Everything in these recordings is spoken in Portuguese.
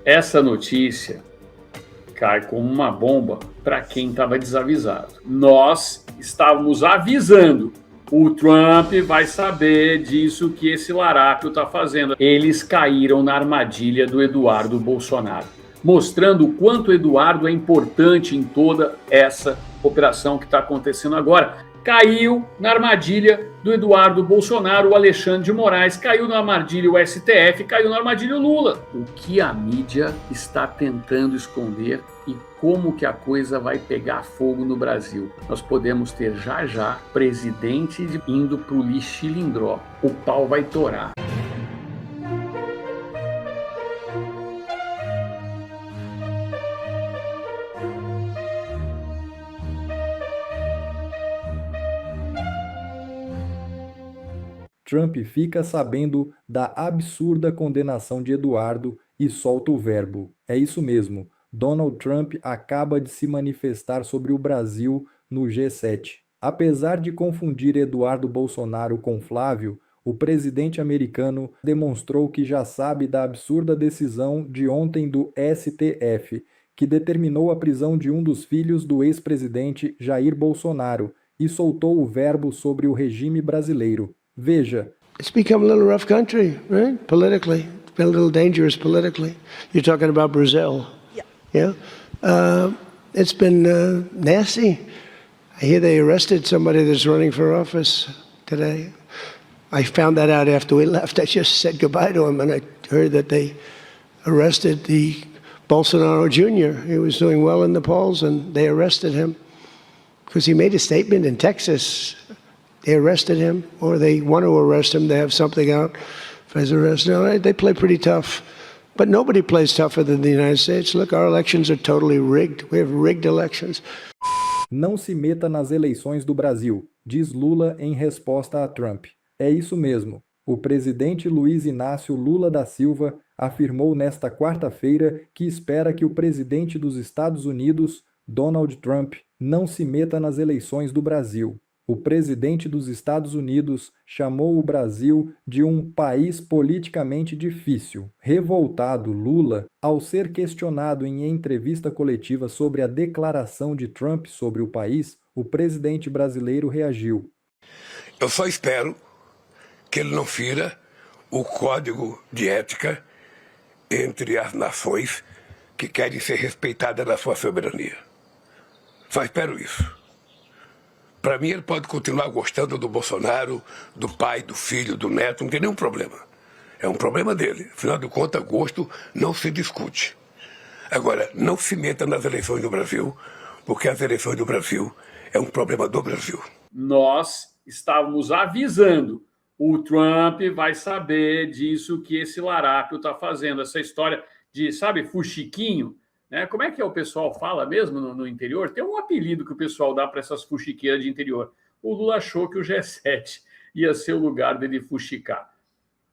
Essa notícia cai como uma bomba para quem estava desavisado. Nós estávamos avisando. O Trump vai saber disso que esse larápio está fazendo. Eles caíram na armadilha do Eduardo Bolsonaro, mostrando o quanto o Eduardo é importante em toda essa operação que está acontecendo agora. Caiu na armadilha do Eduardo Bolsonaro, o Alexandre de Moraes, caiu na armadilha o STF, caiu na armadilha o Lula. O que a mídia está tentando esconder e como que a coisa vai pegar fogo no Brasil. Nós podemos ter já presidente indo pro lixilindró. O pau vai torar. Trump fica sabendo da absurda condenação de Eduardo e solta o verbo. É isso mesmo. Donald Trump acaba de se manifestar sobre o Brasil no G7. Apesar de confundir Eduardo Bolsonaro com Flávio, o presidente americano demonstrou que já sabe da absurda decisão de ontem do STF, que determinou a prisão de um dos filhos do ex-presidente Jair Bolsonaro e soltou o verbo sobre o regime brasileiro. Veja. It's become a little rough country, right? Politically. It's been a little dangerous politically. You're talking about Brazil. Yeah. It's been nasty. I hear they arrested somebody that's running for office today. I found that out after we left. I just said goodbye to him, and I heard that they arrested the Bolsonaro Jr. He was doing well in the polls, and they arrested him because he made a statement in Texas. They arrested him, or they want to arrest him. They have something out for his arrest. No, they play pretty tough. But nobody plays tougher than the United States. Look, our elections are totally rigged. We have rigged elections. Não se meta nas eleições do Brasil, diz Lula em resposta a Trump. É isso mesmo. O presidente Luiz Inácio Lula da Silva afirmou nesta quarta-feira que espera que o presidente dos Estados Unidos, Donald Trump, não se meta nas eleições do Brasil. O presidente dos Estados Unidos chamou o Brasil de um país politicamente difícil. Revoltado, Lula, ao ser questionado em entrevista coletiva sobre a declaração de Trump sobre o país, o presidente brasileiro reagiu. Eu só espero que ele não fira o código de ética entre as nações que querem ser respeitadas na sua soberania. Só espero isso. Para mim, ele pode continuar gostando do Bolsonaro, do pai, do filho, do neto, não tem nenhum problema. É um problema dele. Afinal de contas, gosto não se discute. Agora, não se meta nas eleições do Brasil, porque as eleições do Brasil é um problema do Brasil. Nós estávamos avisando. O Trump vai saber disso que esse larápio está fazendo. Essa história de, sabe, fuxiquinho. Como é que o pessoal fala mesmo no interior? Tem um apelido que o pessoal dá para essas fuxiqueiras de interior. O Lula achou que o G7 ia ser o lugar dele fuxicar.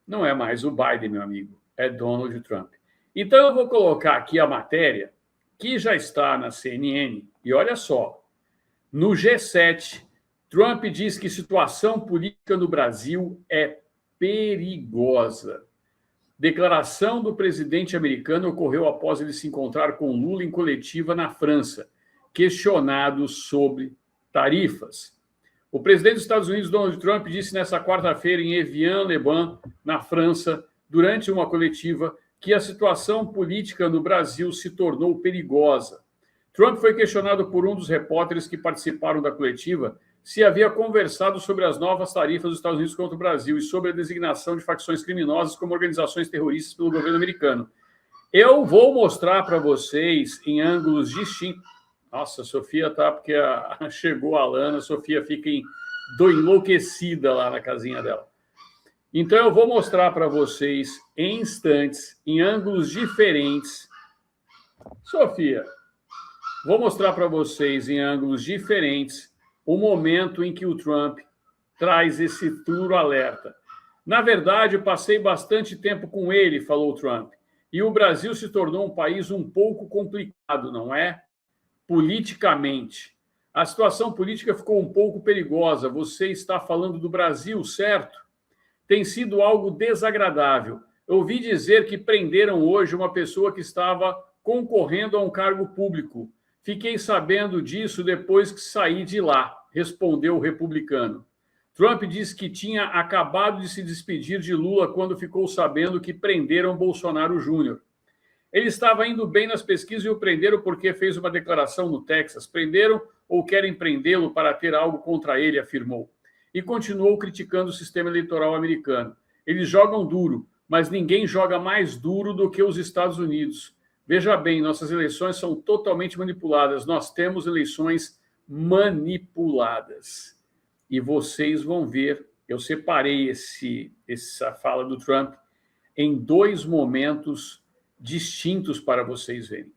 Não é mais o Biden, meu amigo. É Donald Trump. Então eu vou colocar aqui a matéria que já está na CNN. E olha só. No G7, Trump diz que situação política no Brasil é perigosa. Declaração do presidente americano ocorreu após ele se encontrar com Lula em coletiva na França, questionado sobre tarifas. O presidente dos Estados Unidos, Donald Trump, disse nesta quarta-feira em Evian-les-Bains, na França, durante uma coletiva, que a situação política no Brasil se tornou perigosa. Trump foi questionado por um dos repórteres que participaram da coletiva se havia conversado sobre as novas tarifas dos Estados Unidos contra o Brasil e sobre a designação de facções criminosas como organizações terroristas pelo governo americano. Eu vou mostrar para vocês em ângulos distintos. Nossa, a Sofia tá, porque chegou a Lana, a Sofia fica enlouquecida lá na casinha dela. Então eu vou mostrar para vocês em instantes, em ângulos diferentes. Sofia, vou mostrar para vocês em ângulos diferentes o momento em que o Trump traz esse duro alerta. Na verdade, eu passei bastante tempo com ele, falou Trump, e o Brasil se tornou um país um pouco complicado, não é? Politicamente. A situação política ficou um pouco perigosa. Você está falando do Brasil, certo? Tem sido algo desagradável. Eu ouvi dizer que prenderam hoje uma pessoa que estava concorrendo a um cargo público. Fiquei sabendo disso depois que saí de lá, respondeu o republicano. Trump disse que tinha acabado de se despedir de Lula quando ficou sabendo que prenderam Bolsonaro Júnior. Ele estava indo bem nas pesquisas e o prenderam porque fez uma declaração no Texas. Prenderam ou querem prendê-lo para ter algo contra ele, afirmou. E continuou criticando o sistema eleitoral americano. Eles jogam duro, mas ninguém joga mais duro do que os Estados Unidos. Veja bem, nossas eleições são totalmente manipuladas. Nós temos eleições manipuladas. E vocês vão ver, eu separei essa fala do Trump em 2 momentos distintos para vocês verem.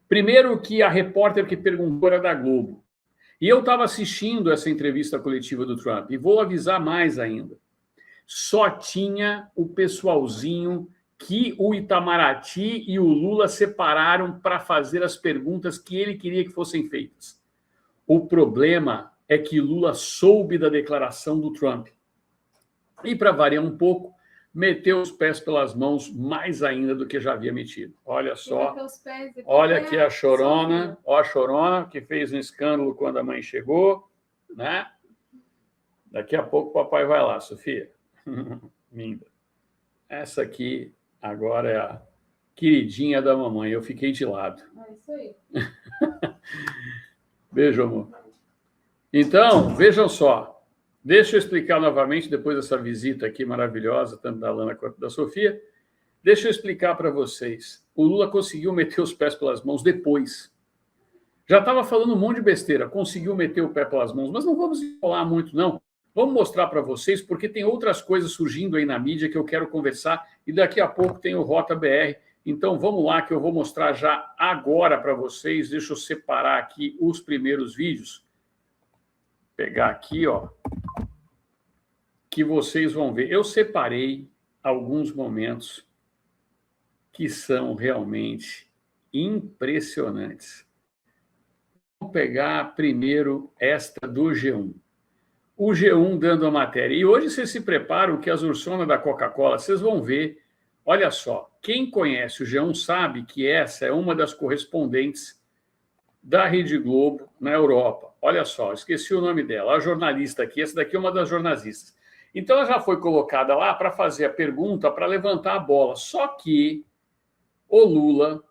Primeiro, que a repórter que perguntou era da Globo. E eu estava assistindo essa entrevista coletiva do Trump, e vou avisar mais ainda. Só tinha o pessoalzinho que o Itamaraty e o Lula separaram para fazer as perguntas que ele queria que fossem feitas. O problema é que Lula soube da declaração do Trump. E, para variar um pouco, meteu os pés pelas mãos mais ainda do que já havia metido. Olha só, olha aqui a Chorona, ó a Chorona, que fez um escândalo quando a mãe chegou, né? Daqui a pouco o papai vai lá, Sofia. Linda. Essa aqui agora é a queridinha da mamãe, eu fiquei de lado. É isso aí. Beijo, amor. Então, vejam só. Deixa eu explicar novamente, depois dessa visita aqui maravilhosa, tanto da Lana quanto da Sofia, deixa eu explicar para vocês. O Lula conseguiu meter os pés pelas mãos depois. Já estava falando um monte de besteira, conseguiu meter o pé pelas mãos, mas não vamos enrolar muito, não. Vamos mostrar para vocês, porque tem outras coisas surgindo aí na mídia que eu quero conversar, e daqui a pouco tem o Rota BR. Então, vamos lá, que eu vou mostrar já agora para vocês. Deixa eu separar aqui os primeiros vídeos. Pegar aqui, ó, que vocês vão ver. Eu separei alguns momentos que são realmente impressionantes. Vou pegar primeiro esta do G1. O G1 dando a matéria. E hoje vocês se preparam que as ursonas da Coca-Cola, vocês vão ver. Olha só, quem conhece o G1 sabe que essa é uma das correspondentes da Rede Globo na Europa. Olha só, esqueci o nome dela, a jornalista aqui, essa daqui é uma das jornalistas. Então, ela já foi colocada lá para fazer a pergunta, para levantar a bola. Só que o Lula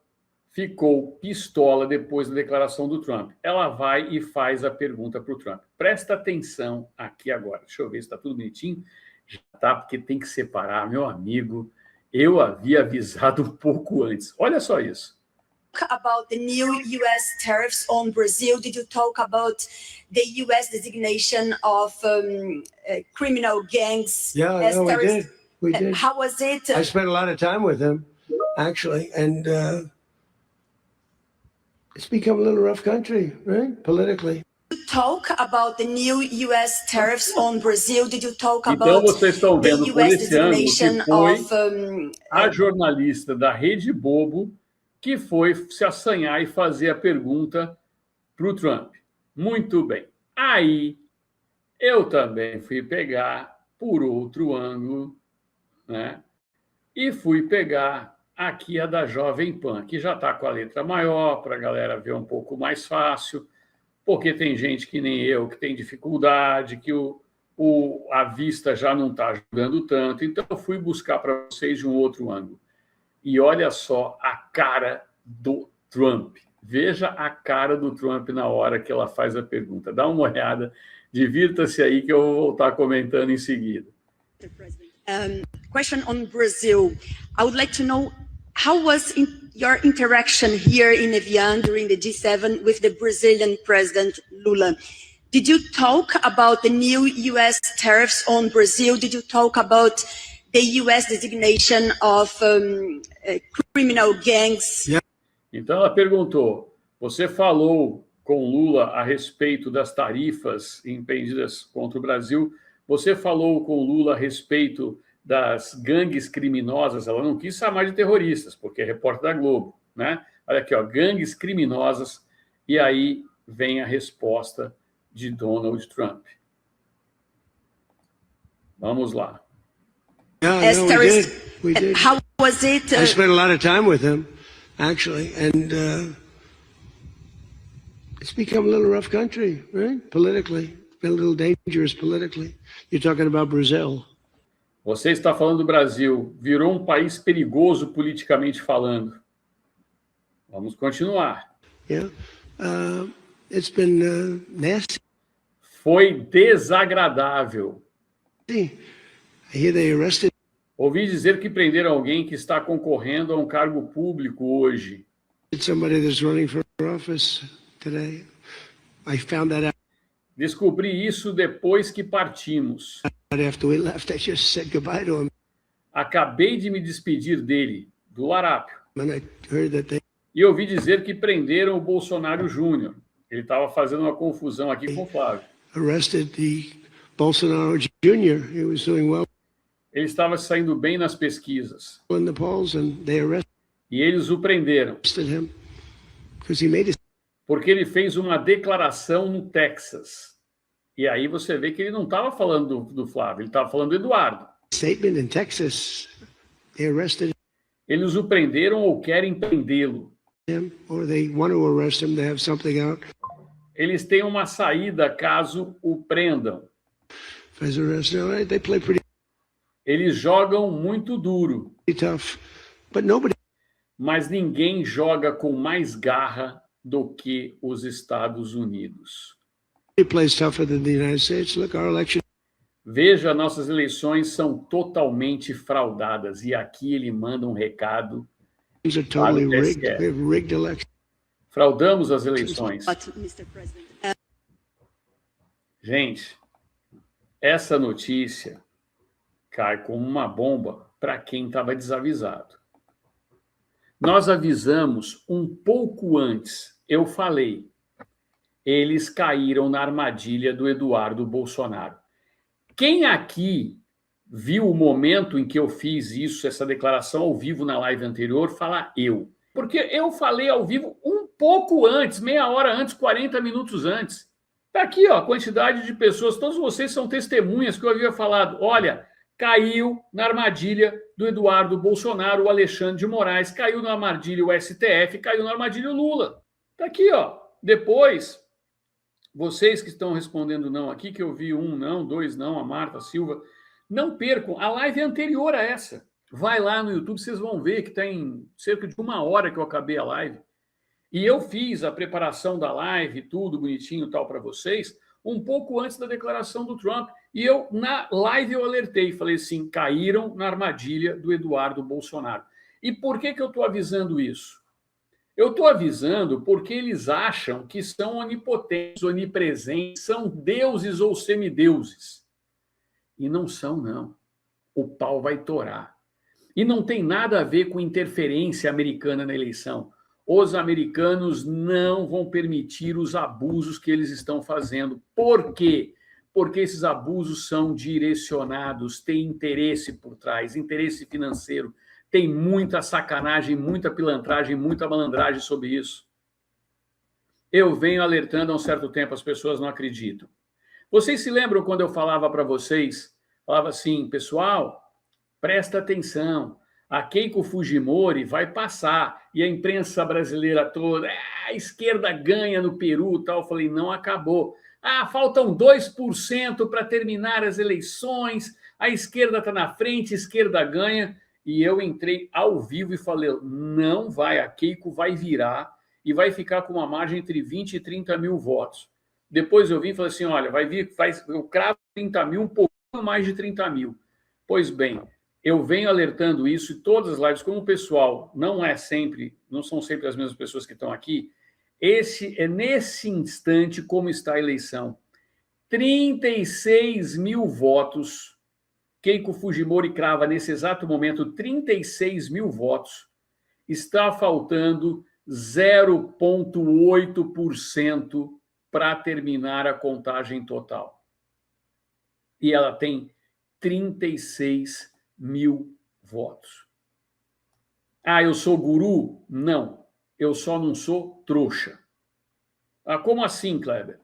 ficou pistola depois da declaração do Trump. Ela vai e faz a pergunta para o Trump. Presta atenção aqui agora. Deixa eu ver se está tudo bonitinho. Já está, porque tem que separar. Meu amigo, eu havia avisado um pouco antes. Olha só isso. About the new U.S. tariffs on Brazil, did you talk about the U.S. designation of criminal gangs? Yeah, as no, terrorists? we did. How was it? I spent a lot of time with him, actually, and it's become a little rough country, right? Politically. Talk about the new U.S. tariffs on Brazil. Did you talk Então, about vocês estão the vendo por U.S. esse ângulo designation que foi of a jornalista da Rede Bobo que foi se assanhar e fazer a pergunta para o Trump. Muito bem. Aí, eu também fui pegar por outro ângulo, né? E fui pegar aqui a da Jovem Pan, que já está com a letra maior, para a galera ver um pouco mais fácil, porque tem gente que nem eu, que tem dificuldade, que a vista já não está ajudando tanto. Então, eu fui buscar para vocês de um outro ângulo. E olha só a cara do Trump. Veja a cara do Trump na hora que ela faz a pergunta. Dá uma olhada, divirta-se aí que eu vou voltar comentando em seguida. Question on Brazil. I would like to know how was your interaction here in Evian during the G7 with the Brazilian President Lula? Did you talk about the new U.S. tariffs on Brazil? Did you talk about the U.S. designation of criminal gangs? Yeah. Então, ela perguntou, você falou com Lula a respeito das tarifas empendidas contra o Brasil, você falou com Lula a respeito das gangues criminosas, ela não quis chamar de terroristas, porque é repórter da Globo, né? Olha aqui, ó, gangues criminosas, e aí vem a resposta de Donald Trump. Vamos lá. Yeah, as no, terrorists. we did. How was it? I spent a lot of time with him, actually, and it's become a little rough country, right? Politically, been a little dangerous politically. You're talking about Brazil. Você está falando do Brasil, virou um país perigoso politicamente falando. Vamos continuar. Yeah, it's been nasty. Foi desagradável. I hear they arrested Ouvi dizer que prenderam alguém que está concorrendo a um cargo público hoje. somebody that's running for office today. I found that out Descobri isso depois que partimos. after we left. I just said goodbye to him, Acabei de me despedir dele, do Larápio. and I heard that they E ouvi dizer que prenderam o Bolsonaro Júnior. Ele estava fazendo uma confusão aqui com o Flávio. arrested the Bolsonaro Jr. He was doing well Ele estava saindo bem nas pesquisas. in the polls, and they E eles o prenderam, arrested him because he made a porque ele fez uma declaração no Texas. E aí você vê que ele não estava falando do Flávio, ele estava falando do Eduardo. statement in Texas. They arrested Eles o prenderam ou querem prendê-lo. him, or they want to arrest him. They have something out. Eles têm uma saída caso o prendam. If he's arrested, all right, they play pretty Eles jogam muito duro, tough, but nobody mas ninguém joga com mais garra do que os Estados Unidos. plays tougher than the United States. Look, our election Veja, nossas eleições são totalmente fraudadas. E aqui ele manda um recado. are totally Vale, rigged. TSE. We have rigged elections. Fraudamos as eleições. But, Mr. President, Gente, essa notícia cai como uma bomba para quem estava desavisado. Nós avisamos um pouco antes. Eu falei, eles caíram na armadilha do Eduardo Bolsonaro. Quem aqui viu o momento em que eu fiz isso, essa declaração ao vivo na live anterior, fala eu. Porque eu falei ao vivo um pouco antes, meia hora antes, 40 minutos antes. Está aqui, ó, a quantidade de pessoas, todos vocês são testemunhas que eu havia falado. Olha, caiu na armadilha do Eduardo Bolsonaro, o Alexandre de Moraes, caiu na armadilha o STF, caiu na armadilha o Lula. Está aqui, ó. Depois, vocês que estão respondendo não aqui, que eu vi um não, dois não, a Marta Silva, não percam a live anterior a essa. Vai lá no YouTube, vocês vão ver que tem cerca de uma hora que eu acabei a live. E eu fiz a preparação da live, tudo bonitinho e tal para vocês, um pouco antes da declaração do Trump. E eu, na live, eu alertei, falei assim, caíram na armadilha do Eduardo Bolsonaro. E por que eu estou avisando isso? Eu estou avisando porque eles acham que são onipotentes, onipresentes, são deuses ou semideuses. E não são, não. O pau vai torar. E não tem nada a ver com interferência americana na eleição. Os americanos não vão permitir os abusos que eles estão fazendo. Por quê? Porque esses abusos são direcionados, têm interesse por trás, interesse financeiro. Tem muita sacanagem, muita pilantragem, muita malandragem sobre isso. Eu venho alertando há um certo tempo, as pessoas não acreditam. Vocês se lembram quando eu falava para vocês, falava assim, pessoal, presta atenção, a Keiko Fujimori vai passar, e a imprensa brasileira toda, a esquerda ganha no Peru, tal. Eu falei, não acabou. Faltam 2% para terminar as eleições, a esquerda está na frente, a esquerda ganha. E eu entrei ao vivo e falei, não vai, a Keiko vai virar e vai ficar com uma margem entre 20 e 30 mil votos. Depois eu vim e falei assim, olha, vai vir, eu cravo 30 mil, um pouquinho mais de 30 mil. Pois bem, eu venho alertando isso e todas as lives, como o pessoal não são sempre as mesmas pessoas que estão aqui, é nesse instante como está a eleição. 36 mil votos. Keiko Fujimori crava nesse exato momento 36 mil votos. Está faltando 0,8% para terminar a contagem total. E ela tem 36 mil votos. Eu sou guru? Não. Eu só não sou trouxa. Como assim, Kleber?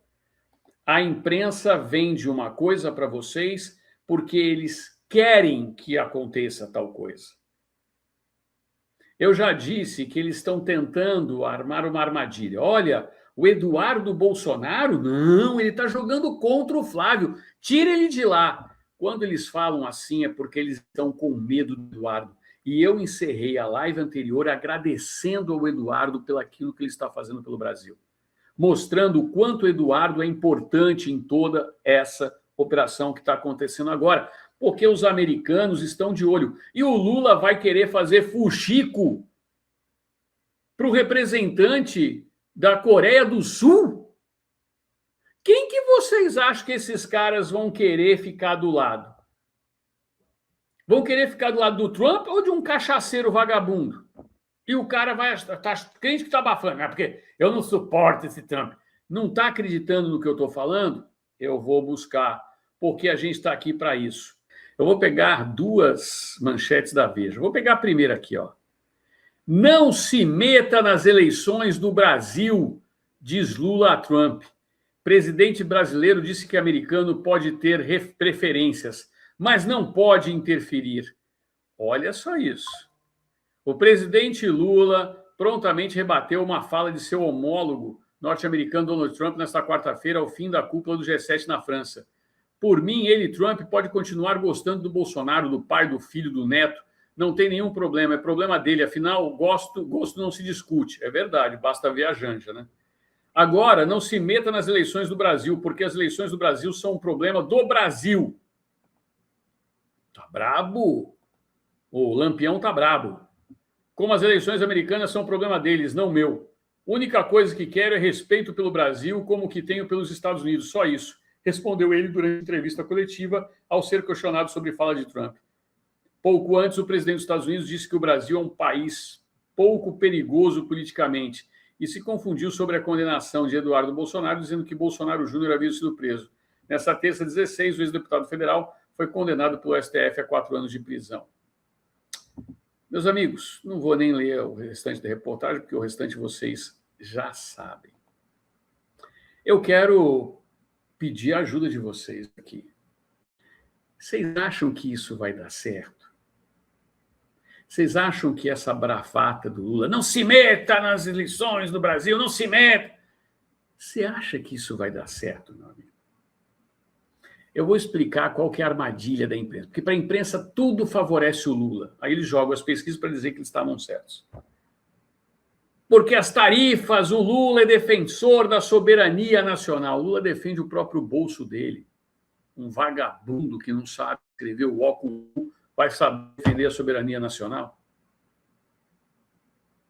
A imprensa vende uma coisa para vocês porque eles querem que aconteça tal coisa. Eu já disse que eles estão tentando armar uma armadilha. Olha, o Eduardo Bolsonaro, não, ele está jogando contra o Flávio. Tira ele de lá. Quando eles falam assim é porque eles estão com medo do Eduardo. E eu encerrei a live anterior agradecendo ao Eduardo pelo aquilo que ele está fazendo pelo Brasil. Mostrando o quanto o Eduardo é importante em toda essa operação que está acontecendo agora. Porque os americanos estão de olho. E o Lula vai querer fazer fuxico para o representante da Coreia do Sul? Quem que vocês acham que esses caras vão querer ficar do lado? Vão querer ficar do lado do Trump ou de um cachaceiro vagabundo? E o cara vai estar crente que está abafando, né? Porque eu não suporto esse Trump. Não está acreditando no que eu estou falando? Eu vou buscar, porque a gente está aqui para isso. Eu vou pegar duas manchetes da Veja. Vou pegar a primeira aqui, ó. Não se meta nas eleições do Brasil, diz Lula a Trump. Presidente brasileiro disse que americano pode ter preferências, mas não pode interferir. Olha só isso. O presidente Lula prontamente rebateu uma fala de seu homólogo norte-americano Donald Trump nesta quarta-feira, ao fim da cúpula do G7 na França. Por mim, ele, Trump, pode continuar gostando do Bolsonaro, do pai, do filho, do neto. Não tem nenhum problema, é problema dele. Afinal, gosto não se discute. É verdade, basta ver a janja, né? Agora, não se meta nas eleições do Brasil, porque as eleições do Brasil são um problema do Brasil. Tá brabo? O Lampião tá brabo. Como as eleições americanas são um problema deles, não meu. Única coisa que quero é respeito pelo Brasil, como que tenho pelos Estados Unidos, só isso. Respondeu ele durante a entrevista coletiva ao ser questionado sobre fala de Trump. Pouco antes, o presidente dos Estados Unidos disse que o Brasil é um país pouco perigoso politicamente e se confundiu sobre a condenação de Eduardo Bolsonaro, dizendo que Bolsonaro Júnior havia sido preso. Nessa terça 16, o ex-deputado federal foi condenado pelo STF a 4 anos de prisão. Meus amigos, não vou nem ler o restante da reportagem, porque o restante vocês já sabem. Eu quero pedir a ajuda de vocês aqui. Vocês acham que isso vai dar certo? Vocês acham que essa bravata do Lula, não se meta nas eleições do Brasil, não se meta? Você acha que isso vai dar certo, meu amigo? Eu vou explicar qual que é a armadilha da imprensa. Porque para a imprensa tudo favorece o Lula. Aí eles jogam as pesquisas para dizer que eles estavam certos. Porque as tarifas, o Lula é defensor da soberania nacional. O Lula defende o próprio bolso dele. Um vagabundo que não sabe escrever o O com U vai saber defender a soberania nacional?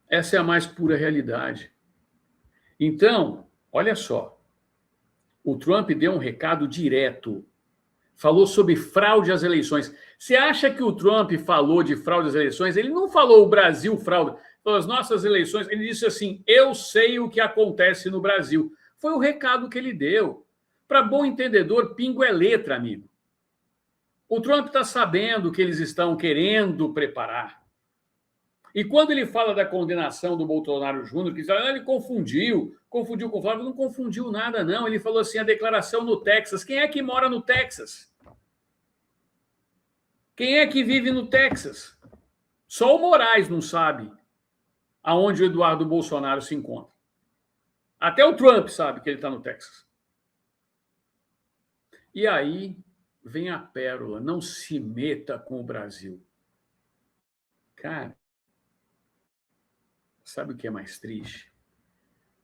Essa é a mais pura realidade. Então, olha só. O Trump deu um recado direto. Falou sobre fraude às eleições. Você acha que o Trump falou de fraude às eleições? Ele não falou o Brasil fraude. As nossas eleições, ele disse assim, eu sei o que acontece no Brasil. Foi o recado que ele deu. Para bom entendedor, pingo é letra, amigo. O Trump está sabendo o que eles estão querendo preparar. E quando ele fala da condenação do Bolsonaro Júnior, que ele confundiu com o Flávio, não confundiu nada, não. Ele falou assim, a declaração no Texas. Quem é que mora no Texas? Quem é que vive no Texas? Só o Moraes não sabe aonde o Eduardo Bolsonaro se encontra. Até o Trump sabe que ele está no Texas. E aí vem a pérola, não se meta com o Brasil. Cara, sabe o que é mais triste?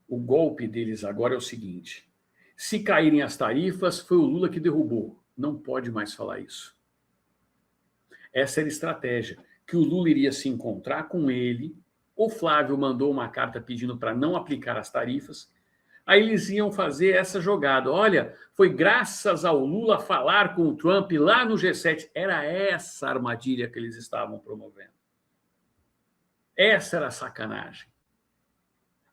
O golpe deles agora é o seguinte, se caírem as tarifas, foi o Lula que derrubou. Não pode mais falar isso. Essa era a estratégia, que o Lula iria se encontrar com ele. O Flávio mandou uma carta pedindo para não aplicar as tarifas. Aí eles iam fazer essa jogada. Olha, foi graças ao Lula falar com o Trump lá no G7. Era essa armadilha que eles estavam promovendo. Essa era a sacanagem.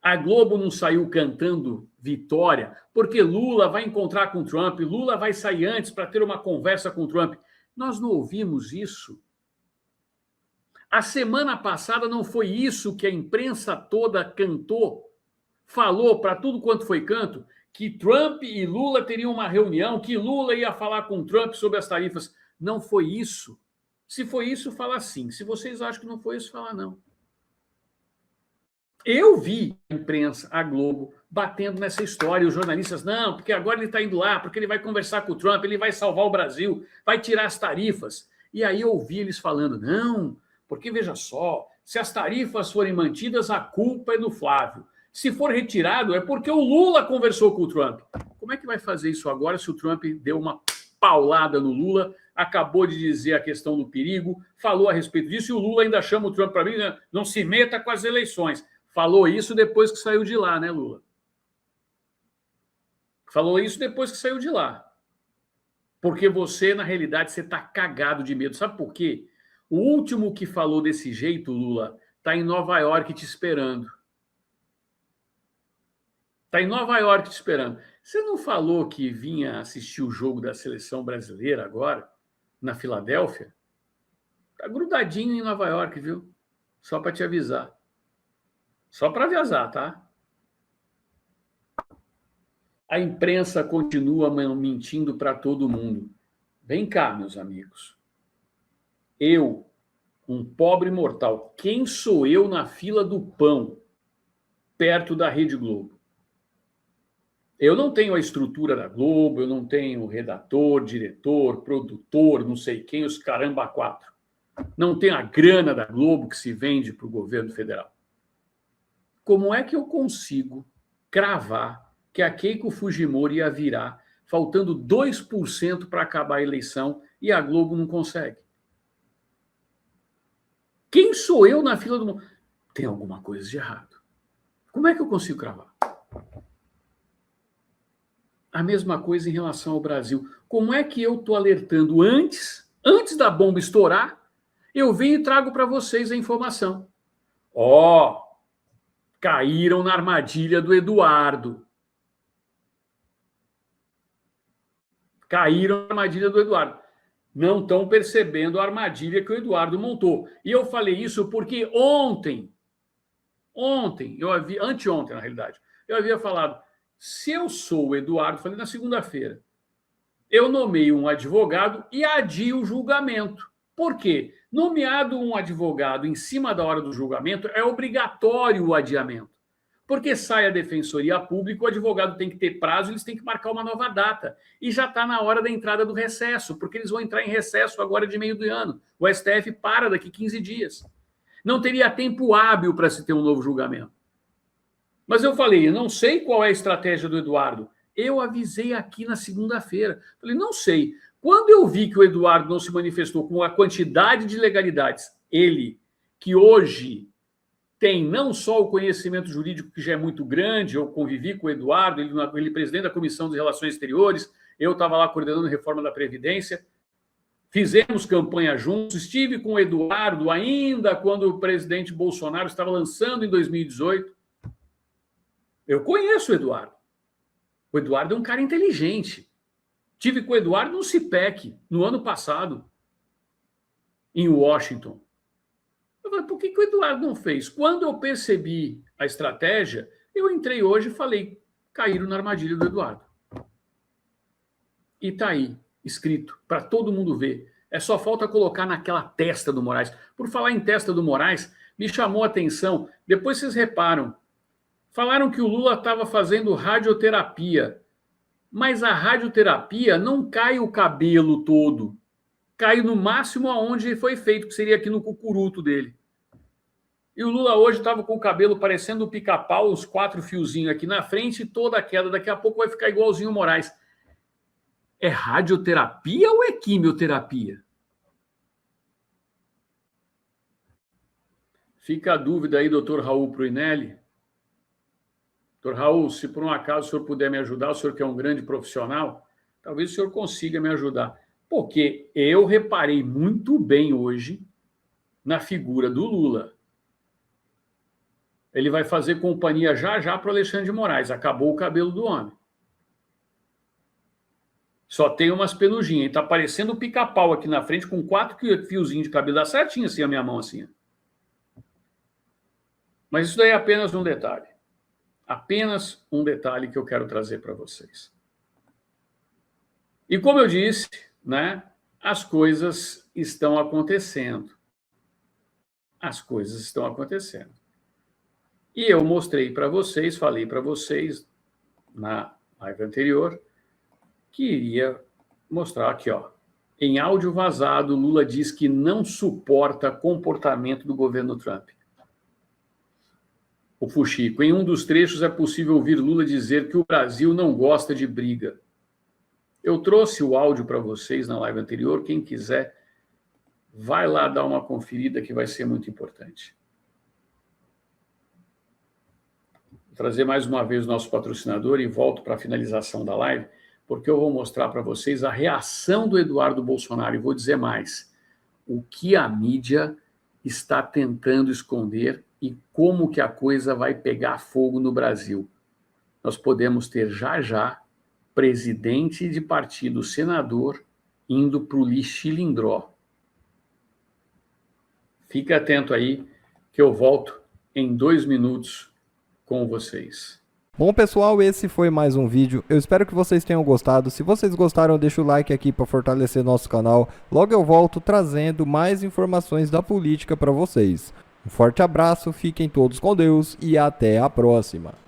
A Globo não saiu cantando vitória porque Lula vai encontrar com o Trump, Lula vai sair antes para ter uma conversa com o Trump. Nós não ouvimos isso. A semana passada não foi isso que a imprensa toda cantou, falou para tudo quanto foi canto, que Trump e Lula teriam uma reunião, que Lula ia falar com Trump sobre as tarifas. não foi isso. Se foi isso, fala sim. Se vocês acham que não foi isso, fala não. Eu vi a imprensa, a Globo, batendo nessa história, os jornalistas, não, porque agora ele está indo lá, porque ele vai conversar com o Trump, ele vai salvar o Brasil, vai tirar as tarifas. E aí eu ouvi eles falando, não, porque veja só, se as tarifas forem mantidas, a culpa é do Flávio. Se for retirado, é porque o Lula conversou com o Trump. Como é que vai fazer isso agora se o Trump deu uma paulada no Lula, acabou de dizer a questão do perigo, falou a respeito disso, e o Lula ainda chama o Trump para mim, né? Não se meta com as eleições. Falou isso depois que saiu de lá, né, Lula? Falou isso depois que saiu de lá. Porque você, na realidade, você está cagado de medo. Sabe por quê? O último que falou desse jeito, Lula, está em Nova York te esperando. Está em Nova York te esperando. Você não falou que vinha assistir o jogo da seleção brasileira agora, na Filadélfia? Está grudadinho em Nova York, viu? Só para te avisar. Só para avisar, tá? A imprensa continua mentindo para todo mundo. Vem cá, meus amigos. Eu, um pobre mortal, quem sou eu na fila do pão, perto da Rede Globo? Eu não tenho a estrutura da Globo, eu não tenho redator, diretor, produtor, não sei quem, os caramba quatro. Não tenho a grana da Globo que se vende para o governo federal. Como é que eu consigo cravar que a Keiko Fujimori ia virar, faltando 2% para acabar a eleição, e a Globo não consegue? Quem sou eu na fila do mundo? Tem alguma coisa de errado. Como é que eu consigo cravar? A mesma coisa em relação ao Brasil. Como é que eu estou alertando antes da bomba estourar, eu venho e trago para vocês a informação. Caíram na armadilha do Eduardo. Caíram na armadilha do Eduardo. Não estão percebendo a armadilha que o Eduardo montou. E eu falei isso porque anteontem, na realidade, eu havia falado, se eu sou o Eduardo, falei na segunda-feira, eu nomeio um advogado e adio o julgamento. Por quê? Nomeado um advogado em cima da hora do julgamento, é obrigatório o adiamento. Porque sai a defensoria pública, o advogado tem que ter prazo, eles têm que marcar uma nova data. E já está na hora da entrada do recesso, porque eles vão entrar em recesso agora de meio do ano. O STF para daqui 15 dias. Não teria tempo hábil para se ter um novo julgamento. Mas eu falei, eu não sei qual é a estratégia do Eduardo. Eu avisei aqui na segunda-feira. Falei, não sei. Quando eu vi que o Eduardo não se manifestou com a quantidade de ilegalidades, ele, que hoje tem não só o conhecimento jurídico, que já é muito grande, eu convivi com o Eduardo, ele é presidente da Comissão de Relações Exteriores, eu estava lá coordenando a reforma da Previdência, fizemos campanha juntos, estive com o Eduardo ainda quando o presidente Bolsonaro estava lançando em 2018. Eu conheço o Eduardo. O Eduardo é um cara inteligente. Tive com o Eduardo no CIPEC, no ano passado, em Washington. Eu falei, por que o Eduardo não fez? Quando eu percebi a estratégia, eu entrei hoje e falei, caíram na armadilha do Eduardo. E está aí, escrito, para todo mundo ver. É só falta colocar naquela testa do Moraes. Por falar em testa do Moraes, me chamou a atenção, depois vocês reparam, falaram que o Lula estava fazendo radioterapia. Mas a radioterapia não cai o cabelo todo. Cai no máximo aonde foi feito, que seria aqui no cucuruto dele. E o Lula hoje estava com o cabelo parecendo um pica-pau, os 4 fiozinhos aqui na frente e toda a queda. Daqui a pouco vai ficar igualzinho o Moraes. É radioterapia ou é quimioterapia? Fica a dúvida aí, doutor Raul Pruinelli. Doutor Raul, se por um acaso o senhor puder me ajudar, o senhor que é um grande profissional, talvez o senhor consiga me ajudar. Porque eu reparei muito bem hoje na figura do Lula. Ele vai fazer companhia já para o Alexandre de Moraes. Acabou o cabelo do homem. Só tem umas peluginhas. Está parecendo um pica-pau aqui na frente com 4 fiozinhos de cabelo. Dá certinho assim a minha mão assim. Mas isso daí é apenas um detalhe. Apenas um detalhe que eu quero trazer para vocês. E como eu disse, né, as coisas estão acontecendo. As coisas estão acontecendo. E eu mostrei para vocês, falei para vocês na live anterior, que iria mostrar aqui, ó. Em áudio vazado, Lula diz que não suporta comportamento do governo Trump. O Fuxico, em um dos trechos é possível ouvir Lula dizer que o Brasil não gosta de briga. Eu trouxe o áudio para vocês na live anterior, quem quiser, vai lá dar uma conferida que vai ser muito importante. Vou trazer mais uma vez o nosso patrocinador e volto para a finalização da live, porque eu vou mostrar para vocês a reação do Eduardo Bolsonaro e vou dizer mais, o que a mídia está tentando esconder e como que a coisa vai pegar fogo no Brasil. Nós podemos ter já presidente de partido, senador, indo para o lixilindró. Fique atento aí que eu volto em 2 minutos com vocês. Bom, pessoal, esse foi mais um vídeo. Eu espero que vocês tenham gostado. Se vocês gostaram, deixa o like aqui para fortalecer nosso canal. Logo eu volto trazendo mais informações da política para vocês. Um forte abraço, fiquem todos com Deus e até a próxima.